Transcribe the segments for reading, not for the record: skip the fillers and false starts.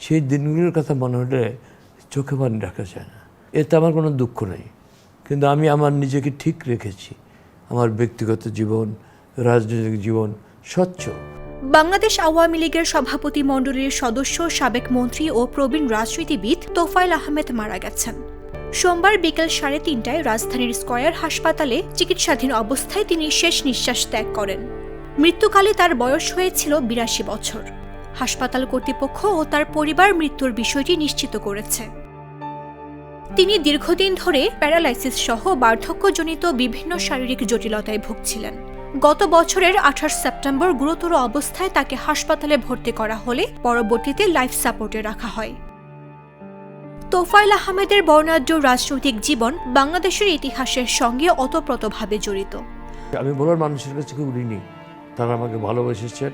সেই দিনগুলোর কথা মনে হলে চোখে পানি রাখা যায় না। এতে আমার কোনো দুঃখ নেই, কিন্তু আমি আমার নিজেকে ঠিক রেখেছি। আমার ব্যক্তিগত জীবন, রাজনৈতিক জীবন স্বচ্ছ। বাংলাদেশ আওয়ামী লীগের সভাপতি মণ্ডলীর সদস্য, সাবেক মন্ত্রী ও প্রবীণ রাজনীতিবিদ তোফায়েল আহমেদ মারা গেছেন। সোমবার বিকেল 3:30টায় রাজধানীর স্কয়ার হাসপাতালে চিকিৎসাধীন অবস্থায় তিনি শেষ নিঃশ্বাস ত্যাগ করেন। মৃত্যুকালে তার বয়স হয়েছিল 82 বছর। হাসপাতাল কর্তৃপক্ষ ও তার পরিবার মৃত্যুর বিষয়টি নিশ্চিত করেছে। তিনি দীর্ঘদিন ধরে প্যারালাইসিস সহ বার্ধক্যজনিত বিভিন্ন শারীরিক জটিলতায় ভুগছিলেন। গত বছরের 28 সেপ্টেম্বর গুরুতর অবস্থায় তাকে হাসপাতালে ভর্তি করা হলে পরবর্তীতে লাইফ সাপোর্টে রাখা হয়। তোফায়েল আহমেদের বর্ণাঢ্য রাজনৈতিক জীবন বাংলাদেশের ইতিহাসের সঙ্গে ওতপ্রোতভাবে জড়িত। আমি বলার মানুষের কাছে কেউ ঋণী, তারা আমাকে ভালোবেসেছেন,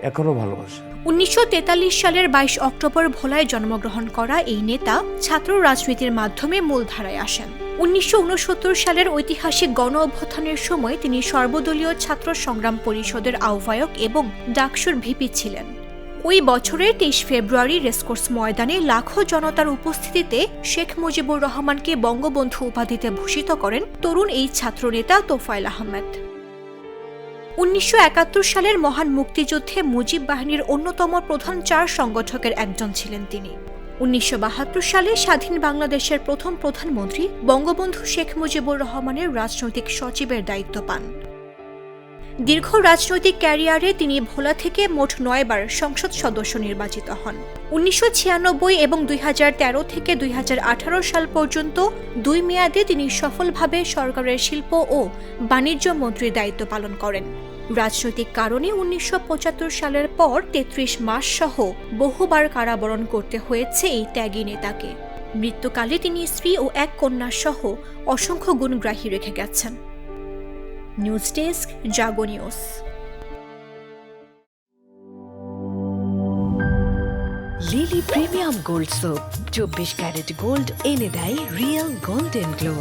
এখনো ভালোবাসে। 1943 সালের 22 অক্টোবর ভোলায় জন্মগ্রহণ করা এই নেতা ছাত্র রাজনীতির মাধ্যমে মূলধারায় আসেন। 1969 সালের ঐতিহাসিক গণ অভ্যুত্থানের সময় তিনি সর্বদলীয় ছাত্র সংগ্রাম পরিষদের আহ্বায়ক এবং ডাকসুর ভিপি ছিলেন। ওই বছরের 23 ফেব্রুয়ারি রেসকোর্স ময়দানে লাখো জনতার উপস্থিতিতে শেখ মুজিবুর রহমানকে বঙ্গবন্ধু উপাধিতে ভূষিত করেন তরুণ এই ছাত্রনেতা তোফায়েল আহমেদ। 1971 সালের মহান মুক্তিযুদ্ধে মুজিব বাহিনীর অন্যতম প্রধান 4 সংগঠকের একজন ছিলেন তিনি। 1972 সালে স্বাধীন বাংলাদেশের প্রথম প্রধানমন্ত্রী বঙ্গবন্ধু শেখ মুজিবুর রহমানের রাজনৈতিক সচিবের দায়িত্ব পান। দীর্ঘ রাজনৈতিক ক্যারিয়ারে তিনি ভোলা থেকে মোট 9 বার সংসদ সদস্য নির্বাচিত হন। 1996 এবং 2013 থেকে 2018 সাল পর্যন্ত 2 মেয়াদে তিনি সফলভাবে সরকারের শিল্প ও বাণিজ্য মন্ত্রীর দায়িত্ব পালন করেন। রাজনৈতিক কারণে 1975 সালের পর 33 মাস সহ বহুবার কারাবরণ করতে হয়েছে এই ত্যাগী নেতাকে। মৃত্যুকালে তিনি স্ত্রী ও 1 কন্যা সহ অসংখ্য গুণগ্রাহী রেখে গেছেন। News desk, Jago news. Lily premium gold soap 24 carat gold এনে দেয় রিয়েল গোল্ডেন গ্লো।